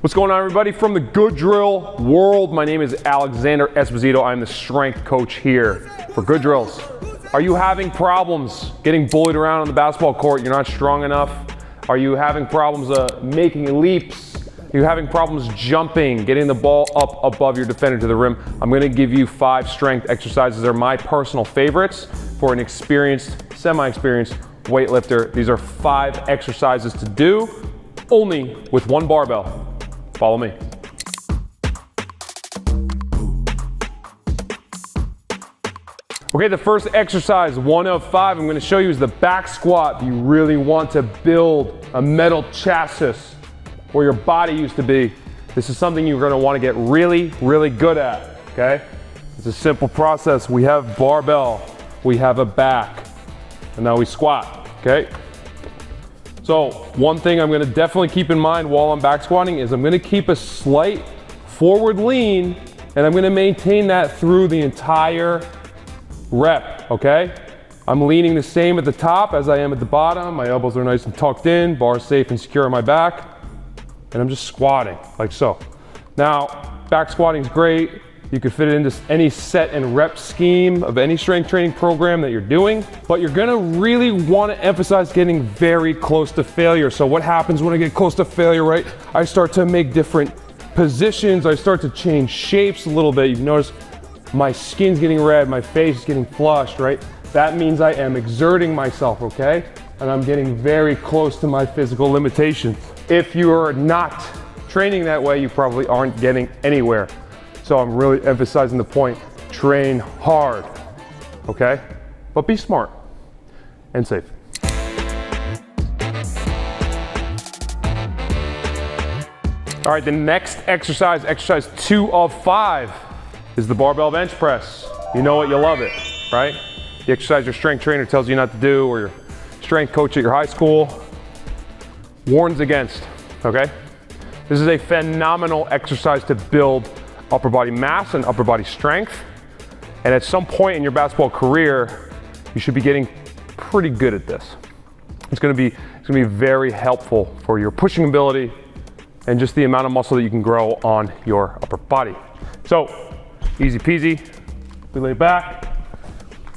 What's going on, everybody? From the Good Drill world, my name is Alex Esposito. I'm the strength coach here for Good Drills. Are you having problems getting bullied around on the basketball court? You're not strong enough? Are you having problems making leaps? Are you having problems jumping, getting the ball up above your defender to the rim? I'm gonna give you 5 strength exercises. They're my personal favorites for an experienced, semi-experienced weightlifter. These are 5 exercises to do only with one barbell. Follow me. Okay, the first exercise, 1 of 5, I'm gonna show you is the back squat. If you really want to build a metal chassis where your body used to be, this is something you're gonna wanna get really, really good at, okay? It's a simple process. We have barbell, we have a back, and now we squat, okay? So one thing I'm gonna definitely keep in mind while I'm back squatting is I'm gonna keep a slight forward lean, and I'm gonna maintain that through the entire rep, okay? I'm leaning the same at the top as I am at the bottom. My elbows are nice and tucked in, bar safe and secure on my back, and I'm just squatting like so. Now, back squatting is great. You can fit it into any set and rep scheme of any strength training program that you're doing, but you're gonna really wanna emphasize getting very close to failure. So what happens when I get close to failure, right? I start to make different positions. I start to change shapes a little bit. You've noticed my skin's getting red, my face is getting flushed, right? That means I am exerting myself, okay? And I'm getting very close to my physical limitations. If you're not training that way, you probably aren't getting anywhere. So I'm really emphasizing the point, train hard, okay? But be smart and safe. All right, the next exercise, exercise 2 of 5, is the barbell bench press. You know it, you love it, right? The exercise your strength trainer tells you not to do, or your strength coach at your high school warns against, okay? This is a phenomenal exercise to build upper body mass and upper body strength. And at some point in your basketball career, you should be getting pretty good at this. It's gonna be very helpful for your pushing ability and just the amount of muscle that you can grow on your upper body. So, easy peasy, we lay back.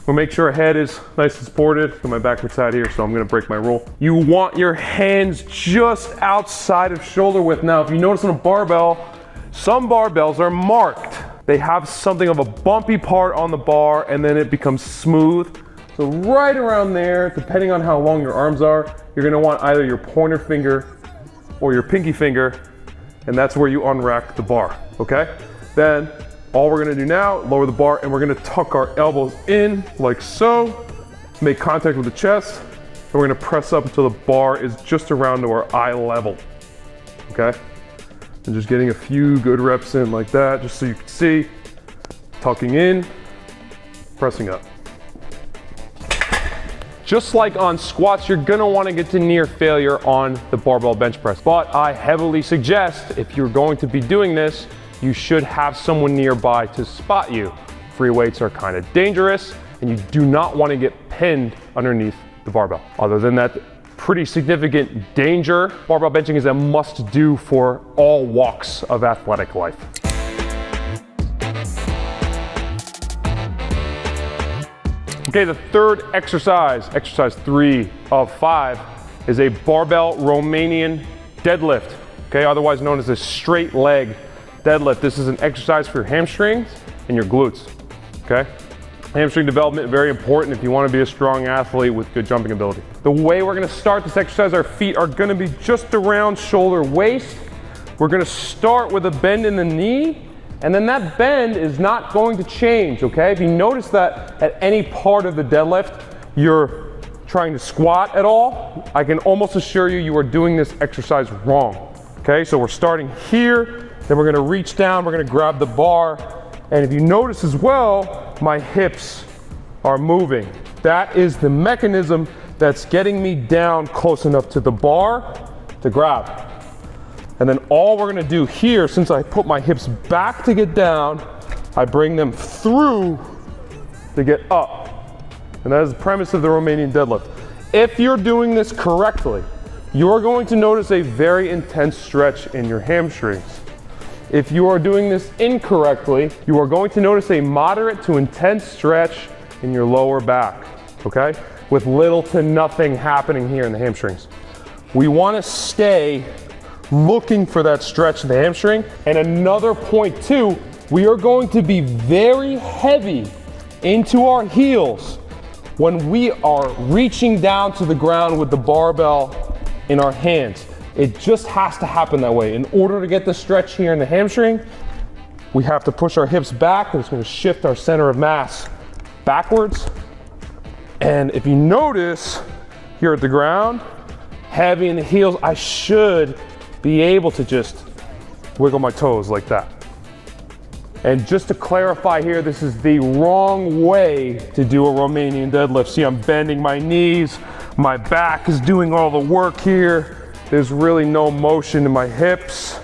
We'll make sure our head is nice and supported. Got my backward side here, so I'm gonna break my rule. You want your hands just outside of shoulder width. Now, if you notice on a barbell, some barbells are marked. They have something of a bumpy part on the bar, and then it becomes smooth. So right around there, depending on how long your arms are, you're gonna want either your pointer finger or your pinky finger, and that's where you unrack the bar, okay? Then, all we're gonna do now, lower the bar, and we're gonna tuck our elbows in like so, make contact with the chest, and we're gonna press up until the bar is just around to our eye level, okay? And just getting a few good reps in like that, just so you can see, tucking in, pressing up. Just like on squats, you're gonna wanna get to near failure on the barbell bench press. But I heavily suggest if you're going to be doing this, you should have someone nearby to spot you. Free weights are kind of dangerous, and you do not wanna get pinned underneath the barbell. Other than that, pretty significant danger. Barbell benching is a must-do for all walks of athletic life. Okay, the third exercise, exercise 3 of 5, is a barbell Romanian deadlift, okay, otherwise known as a straight leg deadlift. This is an exercise for your hamstrings and your glutes, okay? Hamstring development, very important if you want to be a strong athlete with good jumping ability. The way we're going to start this exercise, our feet are going to be just around shoulder waist. We're going to start with a bend in the knee, and then that bend is not going to change, okay? If you notice that at any part of the deadlift, you're trying to squat at all, I can almost assure you, you are doing this exercise wrong, okay? So we're starting here, then we're going to reach down, we're going to grab the bar, and if you notice as well, my hips are moving. That is the mechanism that's getting me down close enough to the bar to grab. And then all we're gonna do here, since I put my hips back to get down, I bring them through to get up. And that is the premise of the Romanian deadlift. If you're doing this correctly, you are going to notice a very intense stretch in your hamstrings. If you are doing this incorrectly, you are going to notice a moderate to intense stretch in your lower back, okay? With little to nothing happening here in the hamstrings. We want to stay looking for that stretch in the hamstring. And another point too, we are going to be very heavy into our heels when we are reaching down to the ground with the barbell in our hands. It just has to happen that way. In order to get the stretch here in the hamstring, we have to push our hips back, and it's going to shift our center of mass backwards. And if you notice here at the ground, heavy in the heels, I should be able to just wiggle my toes like that. And just to clarify here, this is the wrong way to do a Romanian deadlift. See, I'm bending my knees, my back is doing all the work here. There's really no motion in my hips.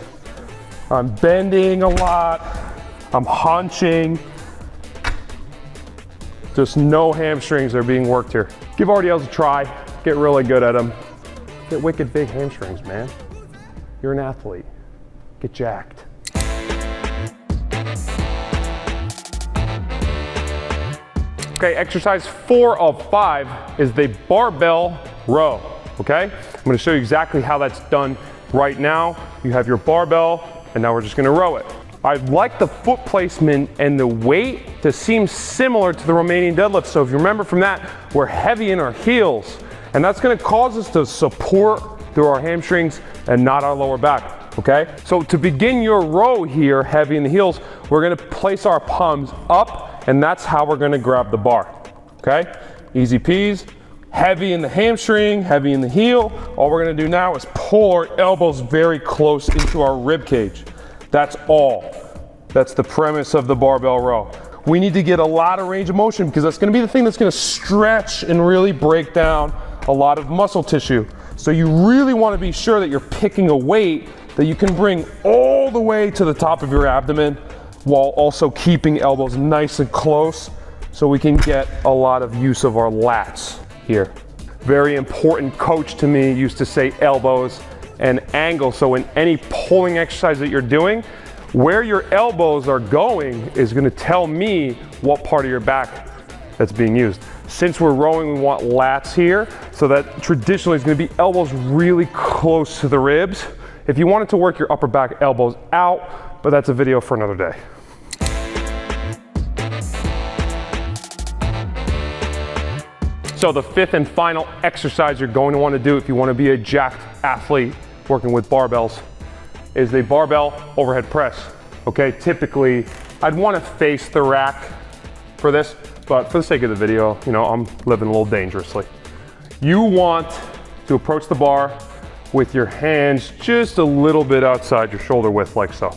I'm bending a lot. I'm hunching. Just no hamstrings are being worked here. Give RDLs a try. Get really good at them. Get wicked big hamstrings, man. You're an athlete. Get jacked. Okay, exercise 4 of 5 is the barbell row, okay? I'm gonna show you exactly how that's done right now. You have your barbell, and now we're just gonna row it. I like the foot placement and the weight to seem similar to the Romanian deadlift. So if you remember from that, we're heavy in our heels, and that's gonna cause us to support through our hamstrings and not our lower back, okay? So to begin your row here, heavy in the heels, we're gonna place our palms up, and that's how we're gonna grab the bar, okay? Easy peas, heavy in the hamstring, heavy in the heel. All we're gonna do now is pull our elbows very close into our rib cage. That's all. That's the premise of the barbell row. We need to get a lot of range of motion because that's gonna be the thing that's gonna stretch and really break down a lot of muscle tissue. So you really wanna be sure that you're picking a weight that you can bring all the way to the top of your abdomen while also keeping elbows nice and close so we can get a lot of use of our lats here. Very important coach to me used to say elbows and angle. So in any pulling exercise that you're doing, where your elbows are going is gonna tell me what part of your back that's being used. Since we're rowing, we want lats here, so that traditionally is gonna be elbows really close to the ribs. If you wanted to work your upper back, elbows out, but that's a video for another day. So the 5th and final exercise you're going to want to do if you want to be a jacked athlete working with barbells is the barbell overhead press. Okay, typically I'd want to face the rack for this, but for the sake of the video, you know, I'm living a little dangerously. You want to approach the bar with your hands just a little bit outside your shoulder width, like so.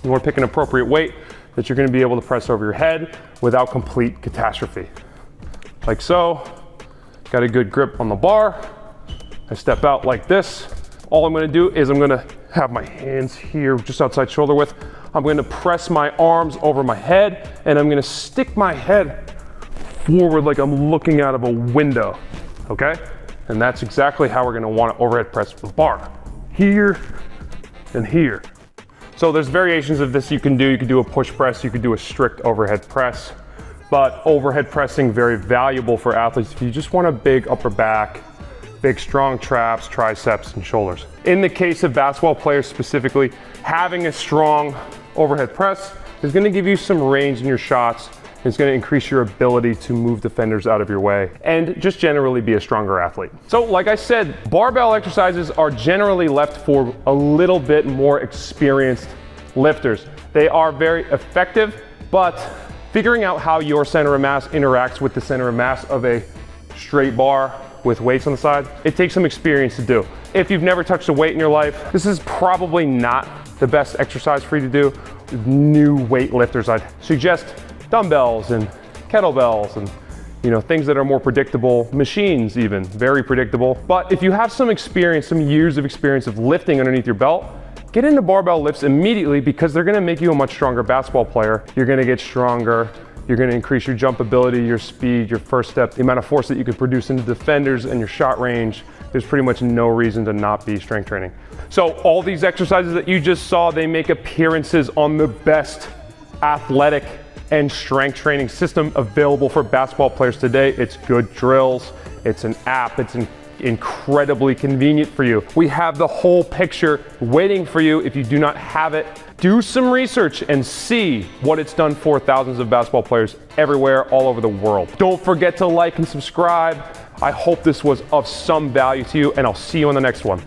You want to pick an appropriate weight that you're going to be able to press over your head without complete catastrophe. Like so. Got a good grip on the bar. I step out like this. All I'm gonna do is I'm gonna have my hands here just outside shoulder width. I'm gonna press my arms over my head, and I'm gonna stick my head forward like I'm looking out of a window, okay? And that's exactly how we're gonna wanna overhead press the bar. Here and here. So there's variations of this you can do. You can do a push press, you could do a strict overhead press. But overhead pressing, very valuable for athletes if you just want a big upper back, big strong traps, triceps, and shoulders. In the case of basketball players specifically, having a strong overhead press is gonna give you some range in your shots. It's gonna increase your ability to move defenders out of your way and just generally be a stronger athlete. So like I said, barbell exercises are generally left for a little bit more experienced lifters. They are very effective, but figuring out how your center of mass interacts with the center of mass of a straight bar with weights on the side, it takes some experience to do. If you've never touched a weight in your life, this is probably not the best exercise for you to do. New weightlifters, I'd suggest dumbbells and kettlebells and things that are more predictable, machines even, very predictable. But if you have some experience, some years of experience of lifting underneath your belt, get into barbell lifts immediately because they're gonna make you a much stronger basketball player. You're gonna get stronger. You're gonna increase your jump ability, your speed, your first step, the amount of force that you can produce into defenders and your shot range. there's pretty much no reason to not be strength training. So all these exercises that you just saw, they make appearances on the best athletic and strength training system available for basketball players today. It's Good Drills, it's an app, it's incredibly convenient for you. We have the whole picture waiting for you if you do not have it. Do some research and see what it's done for thousands of basketball players everywhere, all over the world. Don't forget to like and subscribe. I hope this was of some value to you, and I'll see you on the next one.